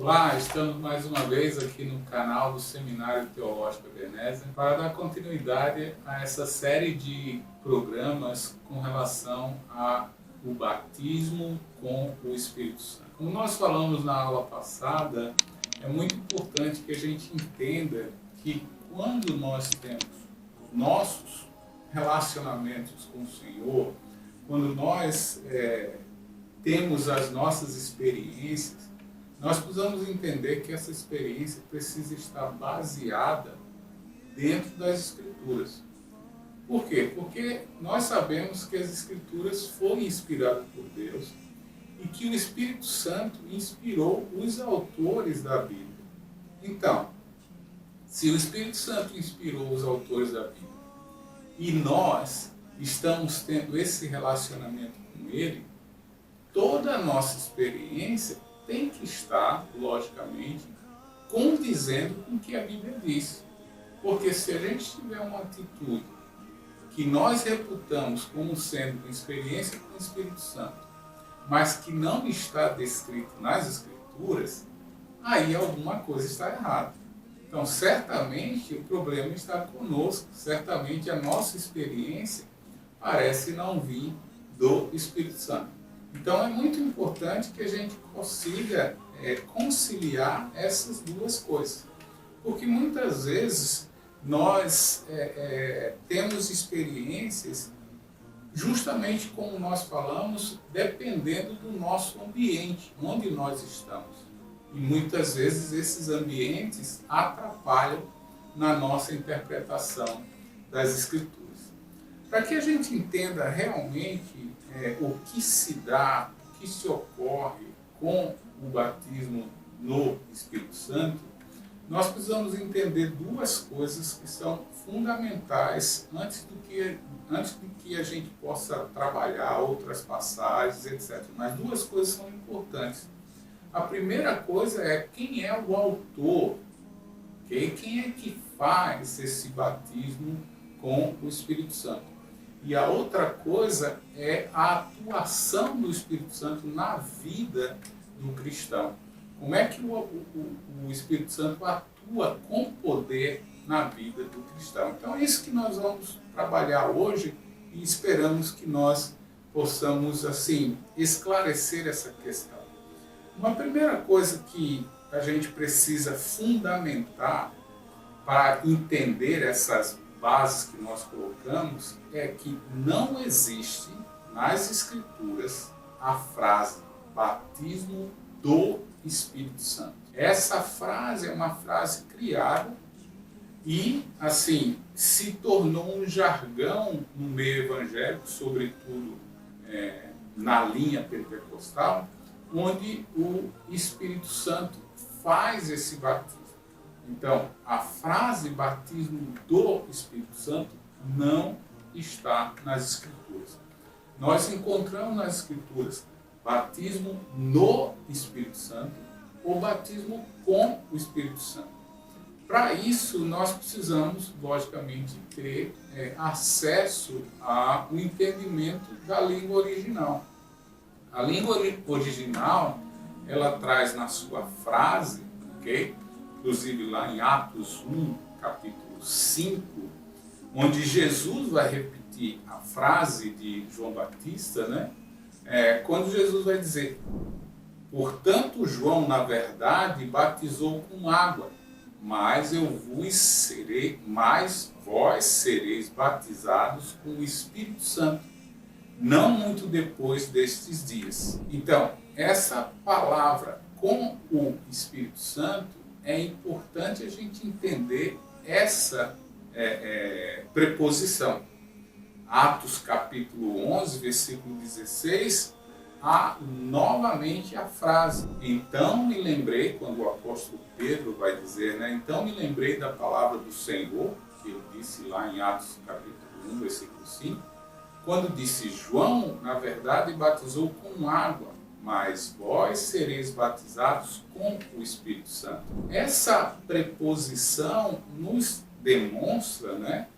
Olá, estamos mais uma vez aqui no canal do Seminário Teológico Ebenezer para dar continuidade a essa série de programas com relação ao batismo com o Espírito Santo. Como nós falamos na aula passada, é muito importante que a gente entenda que quando nós temos nossos relacionamentos com o Senhor, quando nós temos as nossas experiências, nós precisamos entender que essa experiência precisa estar baseada dentro das Escrituras. Por quê? Porque nós sabemos que as Escrituras foram inspiradas por Deus e que o Espírito Santo inspirou os autores da Bíblia. Então, se o Espírito Santo inspirou os autores da Bíblia e nós estamos tendo esse relacionamento com Ele, toda a nossa experiência tem que estar, logicamente, condizendo com o que a Bíblia diz. Porque se a gente tiver uma atitude que nós reputamos como sendo uma experiência com o Espírito Santo, mas que não está descrito nas Escrituras, aí alguma coisa está errada. Então, certamente, o problema está conosco. Certamente, a nossa experiência parece não vir do Espírito Santo. Então, é muito importante que a gente consiga conciliar essas duas coisas. Porque muitas vezes nós temos experiências, justamente como nós falamos, dependendo do nosso ambiente, onde nós estamos. E muitas vezes esses ambientes atrapalham na nossa interpretação das Escrituras. Para que a gente entenda realmente o que se dá, o que se ocorre com o batismo no Espírito Santo, nós precisamos entender duas coisas que são fundamentais antes de que a gente possa trabalhar outras passagens, etc. Mas duas coisas são importantes. A primeira coisa é quem é o autor, okay? Quem é que faz esse batismo com o Espírito Santo. E a outra coisa é a atuação do Espírito Santo na vida do cristão. Como é que o Espírito Santo atua com poder na vida do cristão. Então é isso que nós vamos trabalhar hoje e esperamos que nós possamos assim esclarecer essa questão. Uma primeira coisa que a gente precisa fundamentar para entender essas bases que nós colocamos é que não existe nas Escrituras a frase batismo do Espírito Santo. Essa frase é uma frase criada e, assim, se tornou um jargão no meio evangélico, sobretudo na linha pentecostal, onde o Espírito Santo faz esse batismo. Então, a frase batismo do Espírito Santo não está nas Escrituras. Nós encontramos nas Escrituras batismo no Espírito Santo ou batismo com o Espírito Santo. Para isso, nós precisamos, logicamente, ter acesso ao entendimento da língua original. A língua original, ela traz na sua frase, ok? Inclusive lá em Atos 1, capítulo 5, onde Jesus vai repetir a frase de João Batista, né? Quando Jesus vai dizer, portanto João, na verdade, batizou com água, mas vós sereis batizados com o Espírito Santo, não muito depois destes dias. Então, essa palavra com o Espírito Santo, é importante a gente entender essa preposição. Atos capítulo 11, versículo 16, há novamente a frase. Então me lembrei, quando o apóstolo Pedro vai dizer, né? Então me lembrei da palavra do Senhor, que ele disse lá em Atos capítulo 1, versículo 5, quando disse, João, na verdade, batizou com água, mas vós sereis batizados com o Espírito Santo. Essa preposição nos demonstra, né,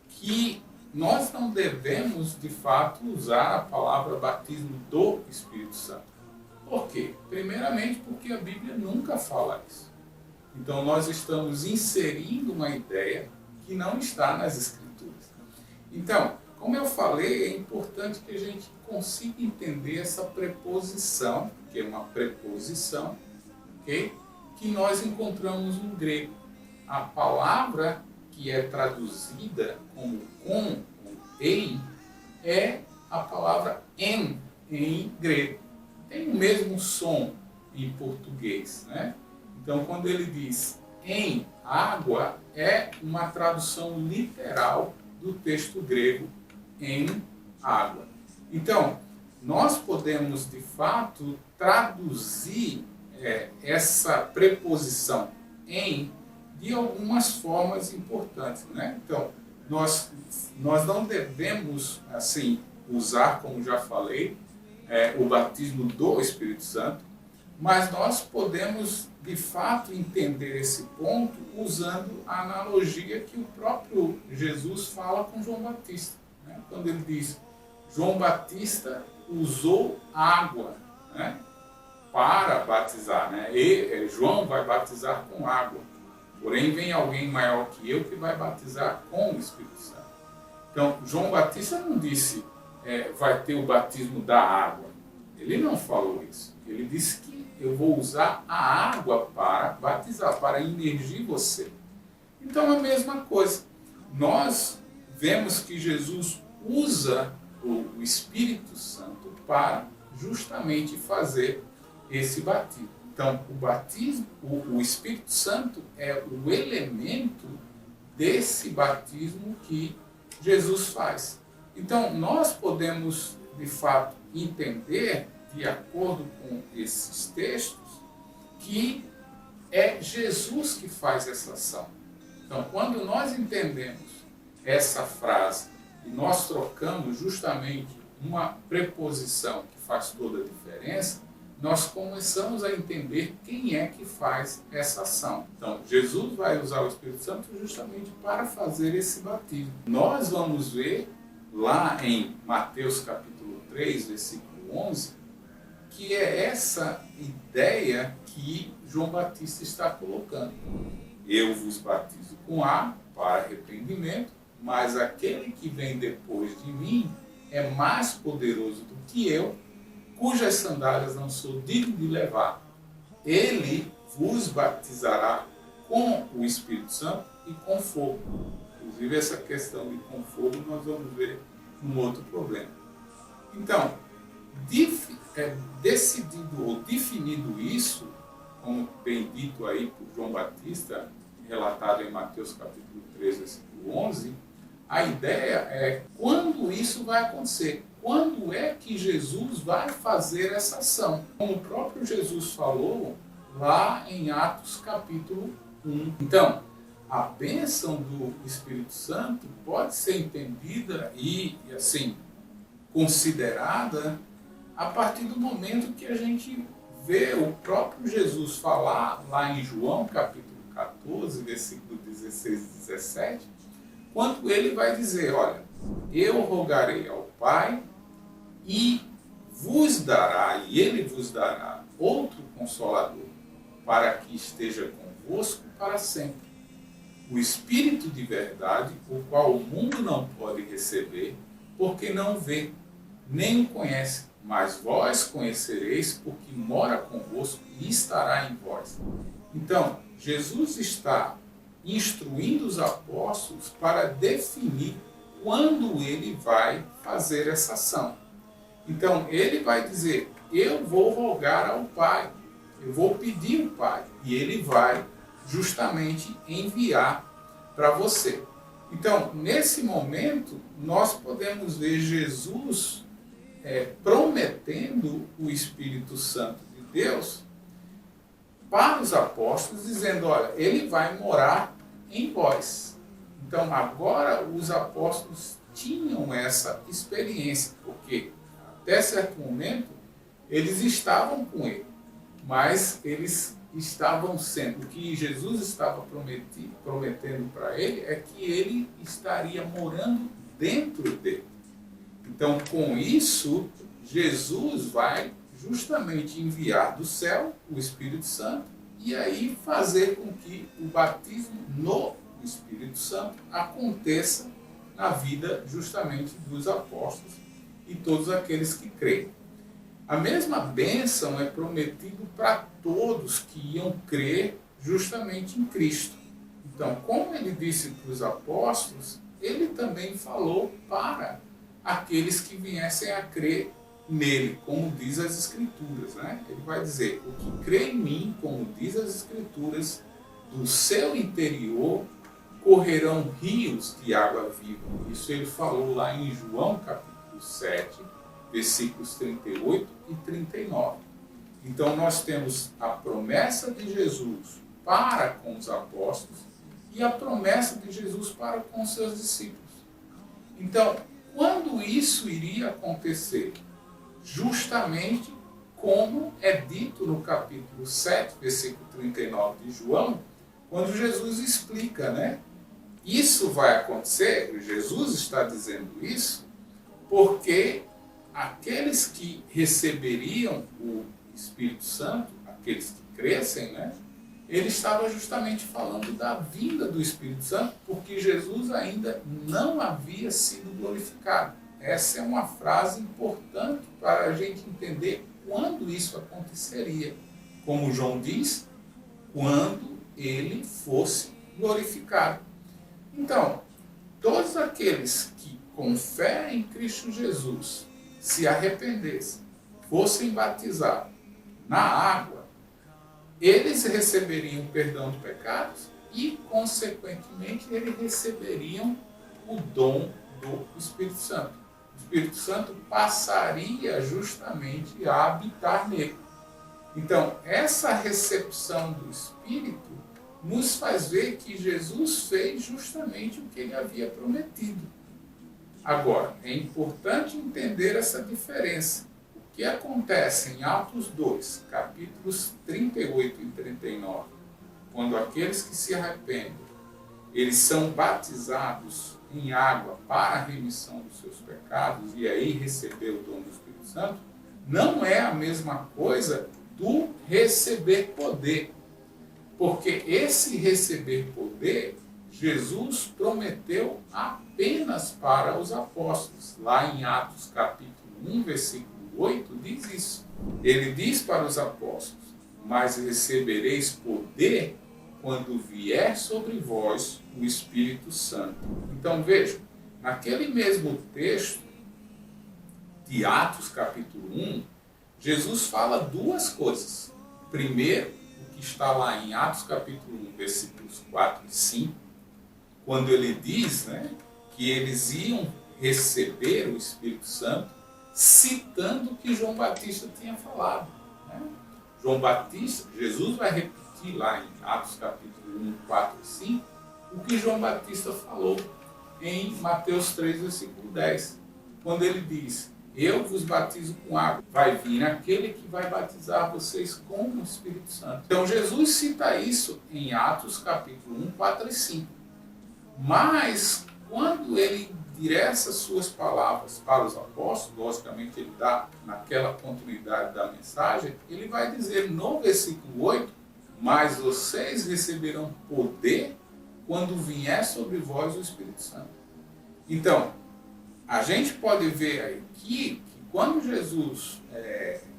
que nós não devemos, de fato, usar a palavra batismo do Espírito Santo. Por quê? Primeiramente porque a Bíblia nunca fala isso. Então nós estamos inserindo uma ideia que não está nas Escrituras. Então, como eu falei, é importante que a gente consiga entender essa preposição, que é uma preposição, okay? Que nós encontramos no grego. A palavra que é traduzida como com, em, é a palavra em grego. Tem o mesmo som em português, né? Então, quando ele diz em água, é uma tradução literal do texto grego em água. Então, nós podemos, de fato, traduzir essa preposição em de algumas formas importantes, né? Então, nós não devemos, assim, usar, como já falei, o batismo do Espírito Santo, mas nós podemos, de fato, entender esse ponto usando a analogia que o próprio Jesus fala com João Batista, né? Quando ele diz, João Batista usou água, né, para batizar, né? João vai batizar com água, porém vem alguém maior que eu que vai batizar com o Espírito Santo. Então, João Batista não disse, vai ter o batismo da água. Ele não falou isso. Ele disse que eu vou usar a água para batizar, para imergir você. Então, a mesma coisa. Nós vemos que Jesus usa o Espírito Santo para justamente fazer esse batismo. Então, o batismo, o Espírito Santo é o elemento desse batismo que Jesus faz. Então, nós podemos, de fato, entender, de acordo com esses textos, que é Jesus que faz essa ação. Então, quando nós entendemos essa frase e nós trocamos justamente uma preposição que faz toda a diferença, nós começamos a entender quem é que faz essa ação. Então, Jesus vai usar o Espírito Santo justamente para fazer esse batismo. Nós vamos ver lá em Mateus capítulo 3, versículo 11, que é essa ideia que João Batista está colocando. Eu vos batizo com água para arrependimento, mas aquele que vem depois de mim é mais poderoso do que eu, cujas sandálias não sou digno de levar. Ele vos batizará com o Espírito Santo e com fogo. Inclusive, essa questão de com fogo nós vamos ver num outro problema. Então, decidido ou definido isso, como bem dito aí por João Batista, relatado em Mateus capítulo 3, versículo 11, a ideia é quando isso vai acontecer. Quando é que Jesus vai fazer essa ação? Como o próprio Jesus falou lá em Atos capítulo 1. Então, a bênção do Espírito Santo pode ser entendida e assim, considerada a partir do momento que a gente vê o próprio Jesus falar lá em João capítulo 14, versículo 16 e 17, quando ele vai dizer, olha, eu rogarei ao Pai e ele vos dará outro Consolador, para que esteja convosco para sempre. O Espírito de verdade, o qual o mundo não pode receber, porque não vê, nem o conhece, mas vós conhecereis, porque mora convosco e estará em vós. Então, Jesus está instruindo os apóstolos para definir quando ele vai fazer essa ação. Então, ele vai dizer, eu vou rogar ao Pai, eu vou pedir ao Pai, e ele vai justamente enviar para você. Então, nesse momento, nós podemos ver Jesus prometendo o Espírito Santo de Deus para os apóstolos, dizendo, olha, ele vai morar em vós. Então, agora os apóstolos tinham essa experiência, porque até certo momento eles estavam com ele, mas eles estavam sendo, o que Jesus estava prometendo para ele é que ele estaria morando dentro dele. Então, com isso, Jesus vai justamente enviar do céu o Espírito Santo e aí fazer com que o batismo no Espírito Santo aconteça na vida justamente dos apóstolos e todos aqueles que creem. A mesma bênção é prometido para todos que iam crer justamente em Cristo. Então, como ele disse para os apóstolos, ele também falou para aqueles que viessem a crer nele, como diz as Escrituras, né? Ele vai dizer, o que crê em mim, como diz as Escrituras, do seu interior correrão rios de água viva. Isso ele falou lá em João capítulo 7, versículos 38 e 39. Então nós temos a promessa de Jesus para com os apóstolos e a promessa de Jesus para com os seus discípulos. Então, quando isso iria acontecer? Justamente como é dito no capítulo 7, versículo 39 de João, quando Jesus explica, né? Isso vai acontecer, Jesus está dizendo isso, porque aqueles que receberiam o Espírito Santo, aqueles que crescem, né? Ele estava justamente falando da vinda do Espírito Santo, porque Jesus ainda não havia sido glorificado. Essa é uma frase importante para a gente entender quando isso aconteceria. Como João diz, quando ele fosse glorificado. Então, todos aqueles que com fé em Cristo Jesus se arrependessem, fossem batizados na água, eles receberiam perdão de pecados e, consequentemente, eles receberiam o dom do Espírito Santo. O Espírito Santo passaria justamente a habitar nele. Então, essa recepção do Espírito nos faz ver que Jesus fez justamente o que ele havia prometido. Agora, é importante entender essa diferença. O que acontece em Atos 2, capítulos 38 e 39, quando aqueles que se arrependem, eles são batizados em água para a remissão dos seus pecados e aí receber o dom do Espírito Santo, não é a mesma coisa do receber poder. Porque esse receber poder, Jesus prometeu apenas para os apóstolos. Lá em Atos capítulo 1, versículo 8, diz isso. Ele diz para os apóstolos, mas recebereis poder quando vier sobre vós o Espírito Santo. Então vejam, naquele mesmo texto de Atos capítulo 1, Jesus fala duas coisas. Primeiro, o que está lá em Atos capítulo 1, versículos 4 e 5, quando ele diz, né, que eles iam receber o Espírito Santo, citando o que João Batista tinha falado. Né? João Batista, Jesus vai repetir lá em Atos capítulo 1, 4 e 5, o que João Batista falou em Mateus 3, versículo 10, quando ele diz, eu vos batizo com água, vai vir aquele que vai batizar vocês com o Espírito Santo. Então Jesus cita isso em Atos capítulo 1, 4 e 5. Mas quando ele direciona suas palavras para os apóstolos, logicamente ele dá naquela continuidade da mensagem, ele vai dizer no versículo 8, mas vocês receberão poder quando vier sobre vós o Espírito Santo. Então, a gente pode ver aqui que quando Jesus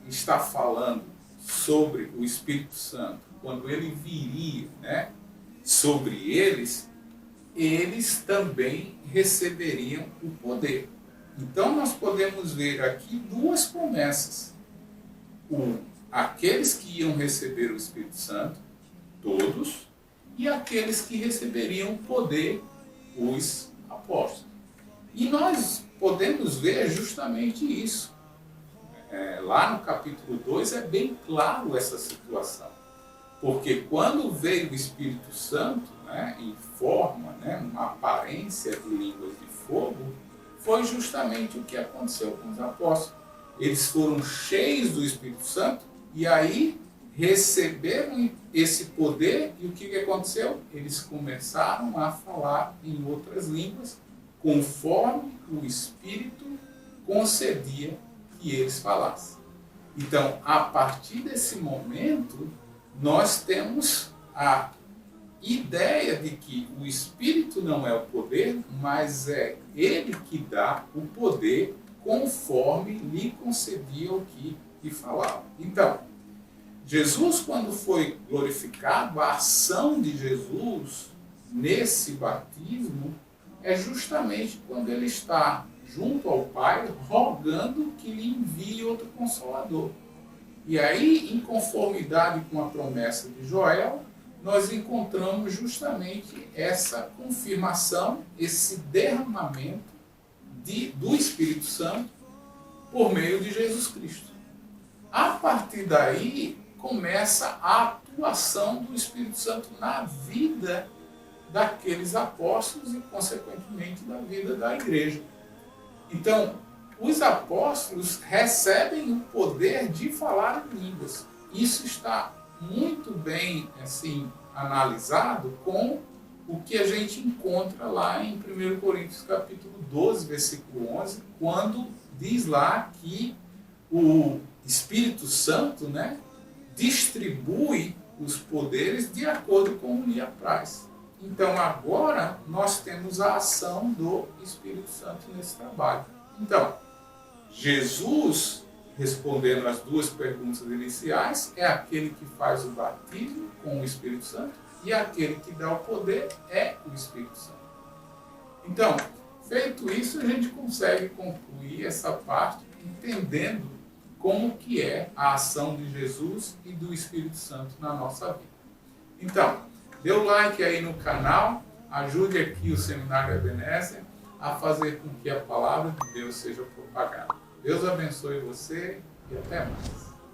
está falando sobre o Espírito Santo, quando ele viria, né, sobre eles, eles também receberiam o poder. Então nós podemos ver aqui duas promessas. Aqueles que iam receber o Espírito Santo, todos, e aqueles que receberiam o poder, os apóstolos. E nós podemos ver justamente isso. Lá no capítulo 2 é bem claro essa situação. Porque quando veio o Espírito Santo, né, em forma, né, uma aparência de línguas de fogo, foi justamente o que aconteceu com os apóstolos. Eles foram cheios do Espírito Santo e aí receberam esse poder e o que aconteceu? Eles começaram a falar em outras línguas conforme o Espírito concedia que eles falassem. Então, a partir desse momento, nós temos a ideia de que o Espírito não é o poder, mas é Ele que dá o poder conforme lhe concedia o que lhe falava. Então, Jesus, quando foi glorificado, a ação de Jesus nesse batismo é justamente quando ele está junto ao Pai, rogando que lhe envie outro Consolador. E aí, em conformidade com a promessa de Joel, nós encontramos justamente essa confirmação, esse derramamento do Espírito Santo por meio de Jesus Cristo. A partir daí, começa a atuação do Espírito Santo na vida daqueles apóstolos e, consequentemente, da vida da igreja. Então, os apóstolos recebem o poder de falar em línguas. Isso está muito bem assim, analisado com o que a gente encontra lá em 1 Coríntios capítulo 12, versículo 11, quando diz lá que o Espírito Santo, né, distribui os poderes de acordo com o lhe apraz. Então agora nós temos a ação do Espírito Santo nesse trabalho. Então, Jesus, respondendo às duas perguntas iniciais, é aquele que faz o batismo com o Espírito Santo e aquele que dá o poder é o Espírito Santo. Então, feito isso, a gente consegue concluir essa parte entendendo como que é a ação de Jesus e do Espírito Santo na nossa vida. Então, dê o like aí no canal, ajude aqui o Seminário Ebenezer a fazer com que a palavra de Deus seja propagada. Deus abençoe você e até mais.